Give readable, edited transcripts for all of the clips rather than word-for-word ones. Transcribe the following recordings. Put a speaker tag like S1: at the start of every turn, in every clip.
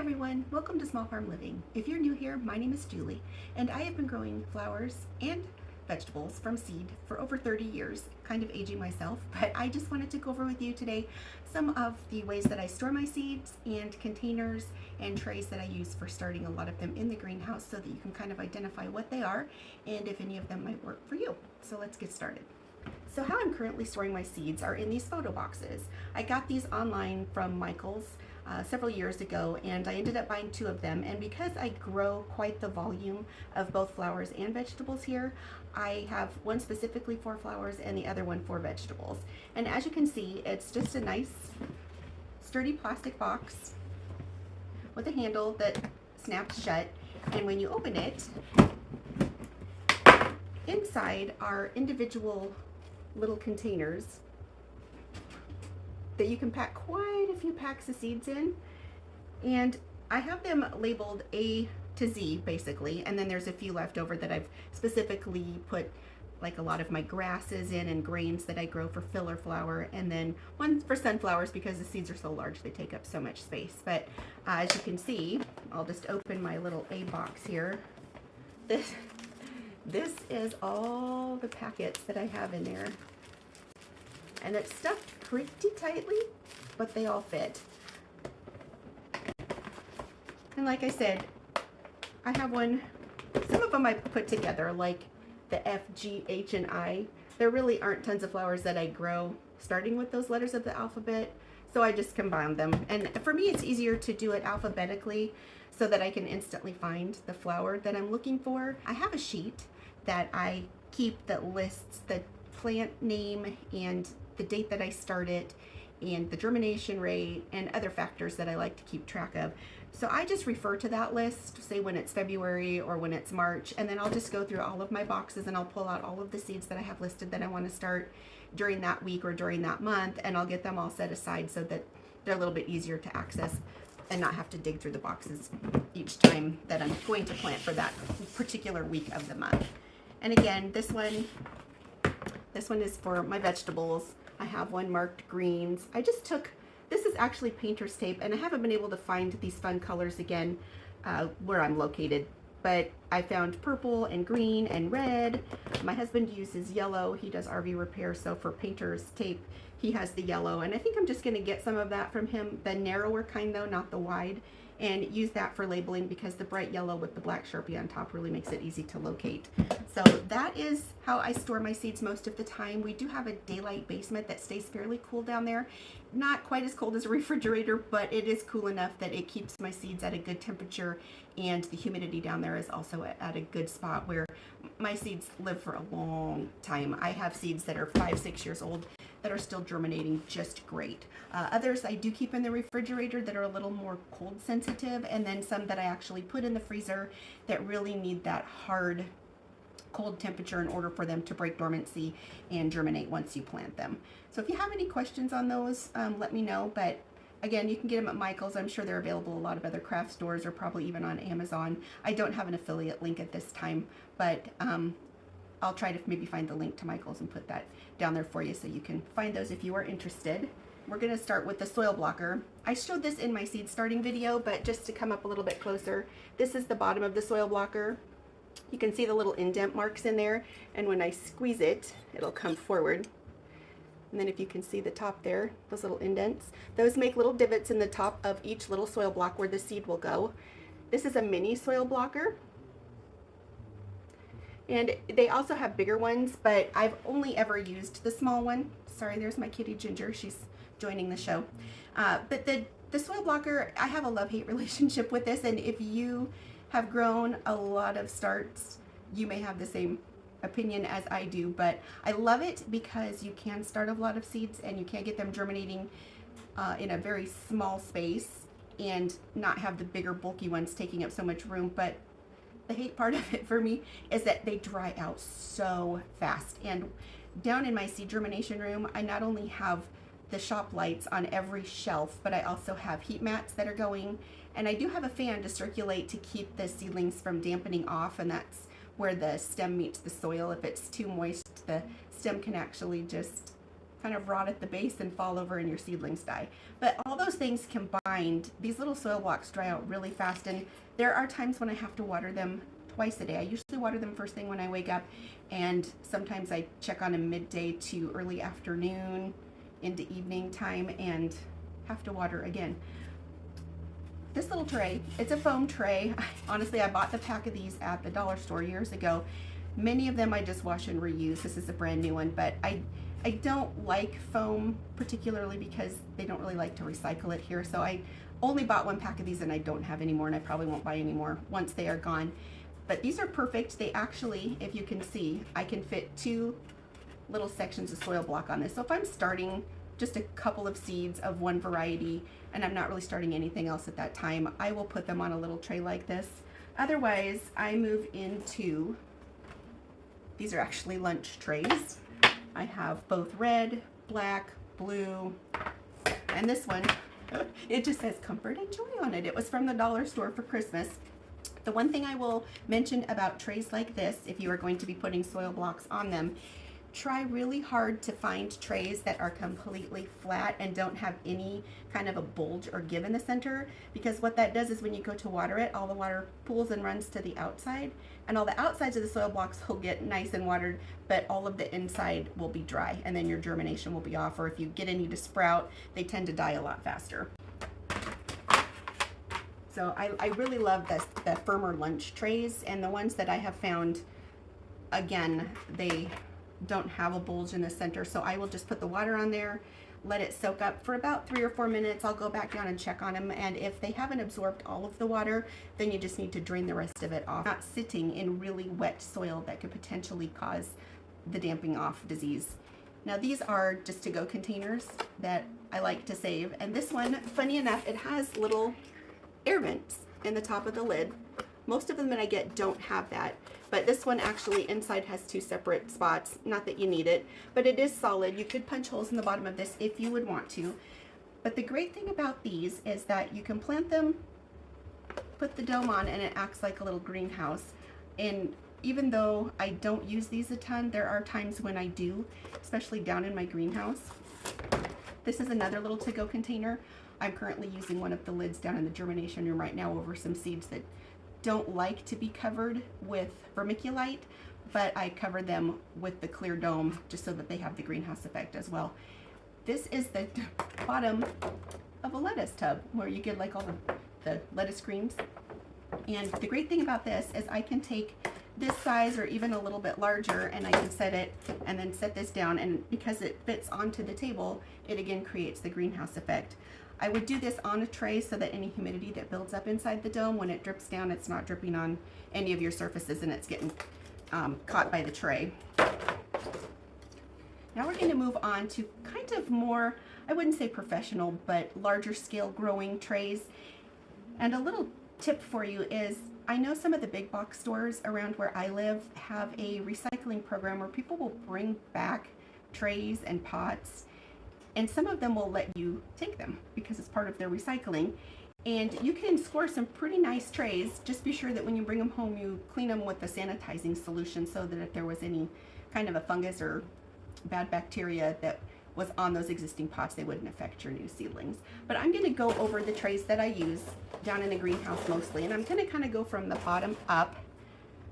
S1: Everyone, welcome to Small Farm Living. If you're new here, my name is Julie, and I have been growing flowers and vegetables from seed for over 30 years, kind of aging myself, but I just wanted to go over with you today some of the ways that I store my seeds and containers and trays that I use for starting a lot of them in the greenhouse so that you can kind of identify what they are and if any of them might work for you. So let's get started. So how I'm currently storing my seeds are in these photo boxes. I got these online from Michael's several years ago, and I ended up buying 2 of them. And because I grow quite the volume of both flowers and vegetables here, I have one specifically for flowers and the other one for vegetables. And as you can see, it's just a nice sturdy plastic box with a handle that snaps shut. And when you open it, inside are individual little containers that you can pack quite a few packs of seeds in, and I have them labeled A to Z basically, and then there's a few left over that I've specifically put like a lot of my grasses in and grains that I grow for filler flower, and then one for sunflowers because the seeds are so large they take up so much space. But as you can see, I'll just open my little A box here. This is all the packets that I have in there, and it's stuffed pretty tightly, but they all fit. And like I said, I have one, some of them I put together, like the F, G, H, and I. There really aren't tons of flowers that I grow starting with those letters of the alphabet, so I just combine them. And for me, it's easier to do it alphabetically so that I can instantly find the flower that I'm looking for. I have a sheet that I keep that lists the plant name and the date that I started and the germination rate and other factors that I like to keep track of. So I just refer to that list, say when it's February or when it's March, and then I'll just go through all of my boxes and I'll pull out all of the seeds that I have listed that I want to start during that week or during that month, and I'll get them all set aside so that they're a little bit easier to access and not have to dig through the boxes each time that I'm going to plant for that particular week of the month. And again, this one is for my vegetables. I have one marked greens. This is actually painter's tape, and I haven't been able to find these fun colors again where I'm located, but I found purple and green and red. My husband uses yellow. He does RV repair, so for painter's tape, he has the yellow, and I think I'm just gonna get some of that from him, the narrower kind though, not the wide, and use that for labeling because the bright yellow with the black Sharpie on top really makes it easy to locate. So that is how I store my seeds most of the time. We do have a daylight basement that stays fairly cool down there. Not quite as cold as a refrigerator, but it is cool enough that it keeps my seeds at a good temperature, and the humidity down there is also at a good spot where my seeds live for a long time. I have seeds that are 5-6 years old that are still germinating just great. Others I do keep in the refrigerator that are a little more cold sensitive, and then some that I actually put in the freezer that really need that hard cold temperature in order for them to break dormancy and germinate once you plant them. So if you have any questions on those, let me know. But again, you can get them at Michael's. I'm sure they're available at a lot of other craft stores or probably even on Amazon. I don't have an affiliate link at this time, but I'll try to maybe find the link to Michael's and put that down there for you so you can find those if you are interested. We're going to start with the soil blocker. I showed this in my seed starting video, but just to come up a little bit closer, this is the bottom of the soil blocker. You can see the little indent marks in there, and when I squeeze it, it'll come forward. And then if you can see the top there, those little indents, those make little divots in the top of each little soil block where the seed will go. This is a mini soil blocker. And they also have bigger ones, but I've only ever used the small one. Sorry, there's my kitty Ginger. She's joining the show. But the soil blocker, I have a love-hate relationship with this, and if you have grown a lot of starts, you may have the same opinion as I do, but I love it because you can start a lot of seeds and you can get them germinating in a very small space and not have the bigger bulky ones taking up so much room. But the hate part of it for me is that they dry out so fast. And down in my seed germination room, I not only have the shop lights on every shelf, but I also have heat mats that are going, and I do have a fan to circulate to keep the seedlings from dampening off, and that's where the stem meets the soil. If it's too moist, the stem can actually just kind of rot at the base and fall over and your seedlings die. But all those things combined, these little soil blocks dry out really fast, and there are times when I have to water them twice a day. I usually water them first thing when I wake up, and sometimes I check on them midday to early afternoon into evening time and have to water again. This little tray, it's a foam tray. Honestly, I bought the pack of these at the dollar store years ago. Many of them I just wash and reuse. This is a brand new one, but I don't like foam particularly because they don't really like to recycle it here. So I only bought one pack of these and I don't have any more, and I probably won't buy any more once they are gone. But these are perfect. They actually, if you can see, I can fit 2 little sections of soil block on this. So if I'm starting just a couple of seeds of one variety and I'm not really starting anything else at that time, I will put them on a little tray like this. Otherwise, I move into, these are actually lunch trays. I have both red, black, blue, and this one, it just says comfort and joy on it. It was from the dollar store for Christmas. The one thing I will mention about trays like this, if you are going to be putting soil blocks on them, try really hard to find trays that are completely flat and don't have any kind of a bulge or give in the center, because what that does is when you go to water it, all the water pools and runs to the outside, and all the outsides of the soil blocks will get nice and watered, but all of the inside will be dry, and then your germination will be off, or if you get any to sprout, they tend to die a lot faster. So I really love the firmer lunch trays, and the ones that I have found, again, they don't have a bulge in the center. So I will just put the water on there, let it soak up for about 3 or 4 minutes. I'll go back down and check on them, and if they haven't absorbed all of the water, then you just need to drain the rest of it off. Not sitting in really wet soil that could potentially cause the damping off disease. Now these are just to-go containers that I like to save, and this one, funny enough, it has little air vents in the top of the lid. Most of them that I get don't have that, but this one actually inside has 2 separate spots. Not that you need it, but it is solid. You could punch holes in the bottom of this if you would want to. But the great thing about these is that you can plant them, put the dome on, and it acts like a little greenhouse. And even though I don't use these a ton, there are times when I do, especially down in my greenhouse. This is another little to-go container. I'm currently using one of the lids down in the germination room right now over some seeds that don't like to be covered with vermiculite, but I cover them with the clear dome just so that they have the greenhouse effect as well. This is the bottom of a lettuce tub where you get like all the lettuce greens. And the great thing about this is I can take this size or even a little bit larger, and I can set it and then set this down, and because it fits onto the table, it again creates the greenhouse effect. I would do this on a tray so that any humidity that builds up inside the dome, when it drips down, it's not dripping on any of your surfaces and it's getting caught by the tray. Now we're going to move on to kind of more, I wouldn't say professional, but larger scale growing trays. And a little tip for you is, I know some of the big box stores around where I live have a recycling program where people will bring back trays and pots, and some of them will let you take them because it's part of their recycling. And you can score some pretty nice trays. Just be sure that when you bring them home, you clean them with a sanitizing solution so that if there was any kind of a fungus or bad bacteria that was on those existing pots, they wouldn't affect your new seedlings. But I'm going to go over the trays that I use down in the greenhouse mostly, and I'm going to kind of go from the bottom up.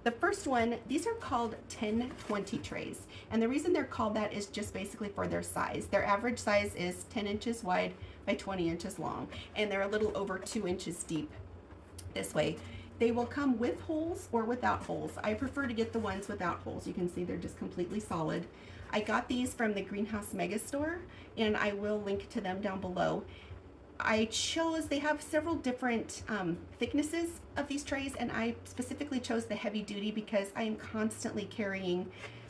S1: The first one, these are called 10-20 trays, and the reason they're called that is just basically for their size. Their average size is 10 inches wide by 20 inches long, and they're a little over 2 inches deep this way. They will come with holes or without holes. I prefer to get the ones without holes. You can see they're just completely solid. I got these from the Greenhouse Mega Store, and I will link to them down below. I chose, they have several different thicknesses of these trays, and I specifically chose the heavy duty because I am constantly carrying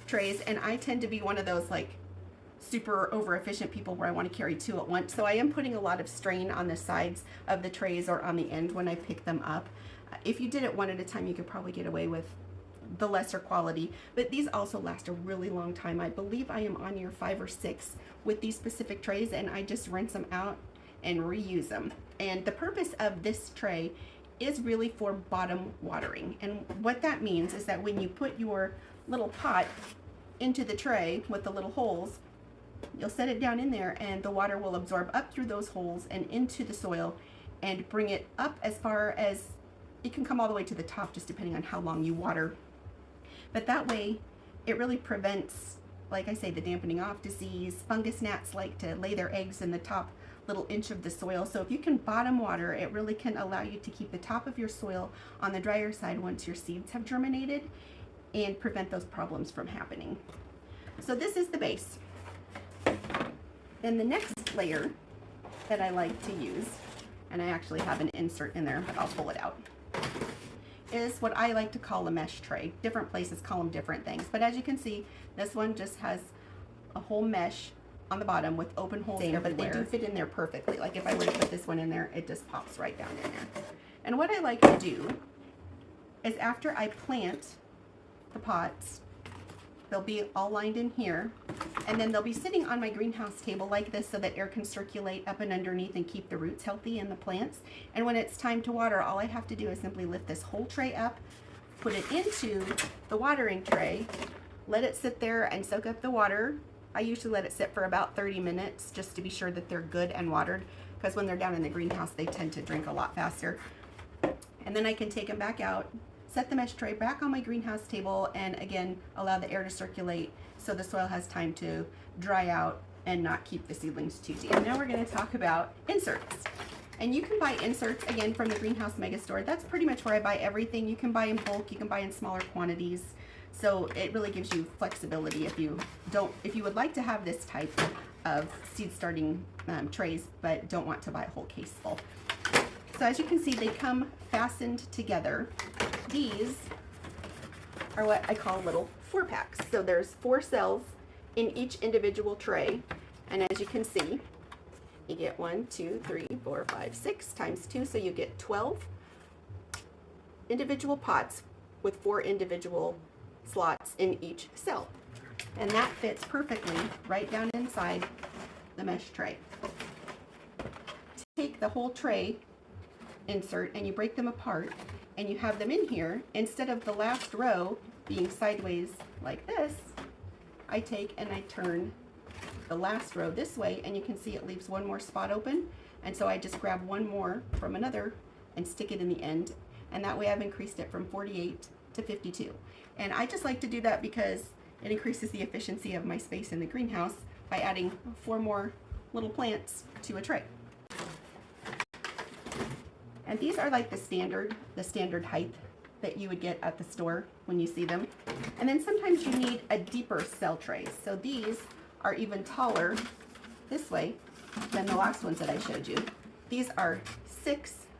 S1: trays, and I tend to be one of those like super over efficient people where I want to carry 2 at once. So I am putting a lot of strain on the sides of the trays or on the end when I pick them up. If you did it one at a time, you could probably get away with the lesser quality, but these also last a really long time. I believe I am on year 5 or 6 with these specific trays, and I just rinse them out and reuse them. And the purpose of this tray is really for bottom watering. And what that means is that when you put your little pot into the tray with the little holes, you'll set it down in there and the water will absorb up through those holes and into the soil and bring it up as far as it can come all the way to the top, just depending on how long you water. But that way it really prevents, like I say, the dampening off disease. Fungus gnats like to lay their eggs in the top little inch of the soil. So if you can bottom water, it really can allow you to keep the top of your soil on the drier side once your seeds have germinated and prevent those problems from happening. So this is the base. Then the next layer that I like to use, and I actually have an insert in there, but I'll pull it out, is what I like to call a mesh tray. Different places call them different things, but as you can see, this one just has a whole mesh on the bottom with open holes there, but they do fit in there perfectly. Like if I were to put this one in there, it just pops right down in there. And what I like to do is after I plant the pots, they'll be all lined in here, and then they'll be sitting on my greenhouse table like this so that air can circulate up and underneath and keep the roots healthy in the plants. And when it's time to water, all I have to do is simply lift this whole tray up, put it into the watering tray, let it sit there and soak up the water. I usually let it sit for about 30 minutes just to be sure that they're good and watered, because when they're down in the greenhouse, they tend to drink a lot faster. And then I can take them back out, set the mesh tray back on my greenhouse table, and again, allow the air to circulate so the soil has time to dry out and not keep the seedlings too deep. Now we're going to talk about inserts. And you can buy inserts, again, from the Greenhouse Mega Store. That's pretty much where I buy everything. You can buy in bulk, you can buy in smaller quantities. So it really gives you flexibility if you would like to have this type of seed starting trays, but don't want to buy a whole case full. So as you can see, they come fastened together. These are what I call little 4-packs. So there's 4 cells in each individual tray. And as you can see, you get 1, 2, 3, 4, 5, 6 times 2. So you get 12 individual pots with 4 individual slots in each cell. And that fits perfectly right down inside the mesh tray. Take the whole tray insert and you break them apart, and you have them in here. Instead of the last row being sideways like this, I take and I turn the last row this way, and you can see it leaves one more spot open, and so I just grab one more from another and stick it in the end, and that way I've increased it from 48 to 52. And I just like to do that because it increases the efficiency of my space in the greenhouse by adding 4 more little plants to a tray. And these are like the standard height that you would get at the store when you see them. And then sometimes you need a deeper cell tray. So these are even taller this way than the last ones that I showed you. These are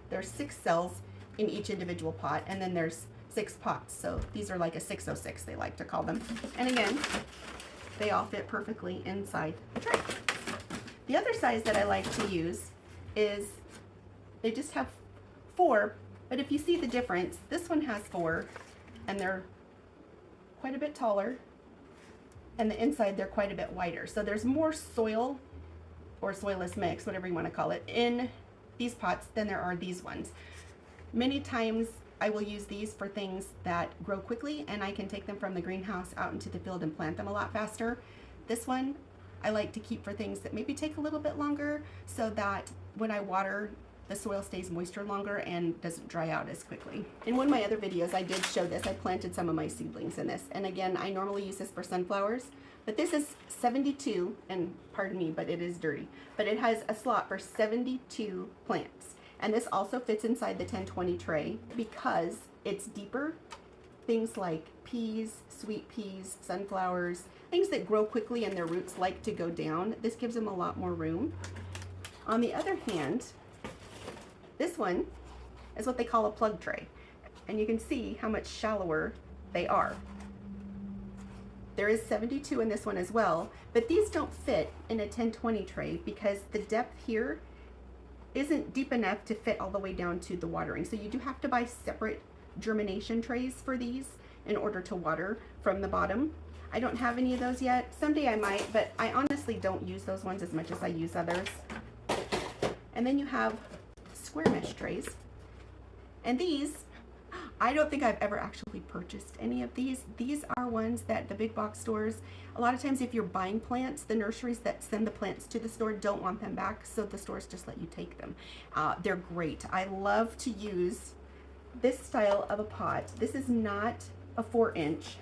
S1: there's 6 cells in each individual pot, and then there's 6 pots. So these are like a 606, they like to call them. And again, they all fit perfectly inside the tray. The other size that I like to use is, they just have 4, but if you see the difference, this one has 4, and they're quite a bit taller, and the inside they're quite a bit wider. So there's more soil or soilless mix, whatever you want to call it, in these pots than there are these ones. Many times I will use these for things that grow quickly, and I can take them from the greenhouse out into the field and plant them a lot faster. This one I like to keep for things that maybe take a little bit longer, so that when I water, the soil stays moisture longer and doesn't dry out as quickly. In one of my other videos, I did show this. I planted some of my seedlings in this. And again, I normally use this for sunflowers, but this is 72, and pardon me, but it is dirty. But it has a slot for 72 plants. And this also fits inside the 1020 tray because it's deeper. Things like peas, sweet peas, sunflowers, things that grow quickly and their roots like to go down. This gives them a lot more room. On the other hand, this one is what they call a plug tray, and you can see how much shallower they are. There is 72 in this one as well, but these don't fit in a 1020 tray because the depth here isn't deep enough to fit all the way down to the watering. So you do have to buy separate germination trays for these in order to water from the bottom. I don't have any of those yet. Someday I might, but I honestly don't use those ones as much as I use others. And then you have square mesh trays, and these I don't think I've ever actually purchased any of these. These are ones that the big box stores, a lot of times if you're buying plants, the nurseries that send the plants to the store don't want them back, so the stores just let you take them. They're great. I love to use this style of a pot. This is not a 4-inch.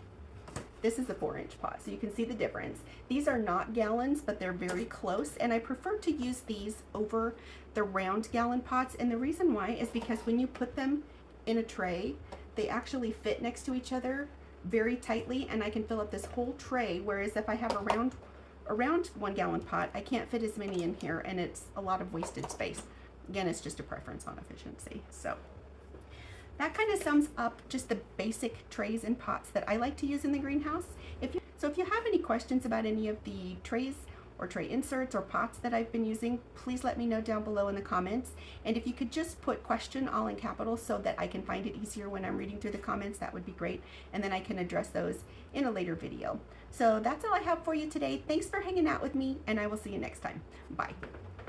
S1: This is a 4-inch pot, so you can see the difference. These are not gallons, but they're very close, and I prefer to use these over the round gallon pots, and the reason why is because when you put them in a tray, they actually fit next to each other very tightly, and I can fill up this whole tray, whereas if I have a round 1 gallon pot, I can't fit as many in here, and it's a lot of wasted space. Again, it's just a preference on efficiency. So that kind of sums up just the basic trays and pots that I like to use in the greenhouse. If you have any questions about any of the trays or tray inserts or pots that I've been using, please let me know down below in the comments. And if you could just put question all in capitals so that I can find it easier when I'm reading through the comments, that would be great. And then I can address those in a later video. So that's all I have for you today. Thanks for hanging out with me, and I will see you next time. Bye.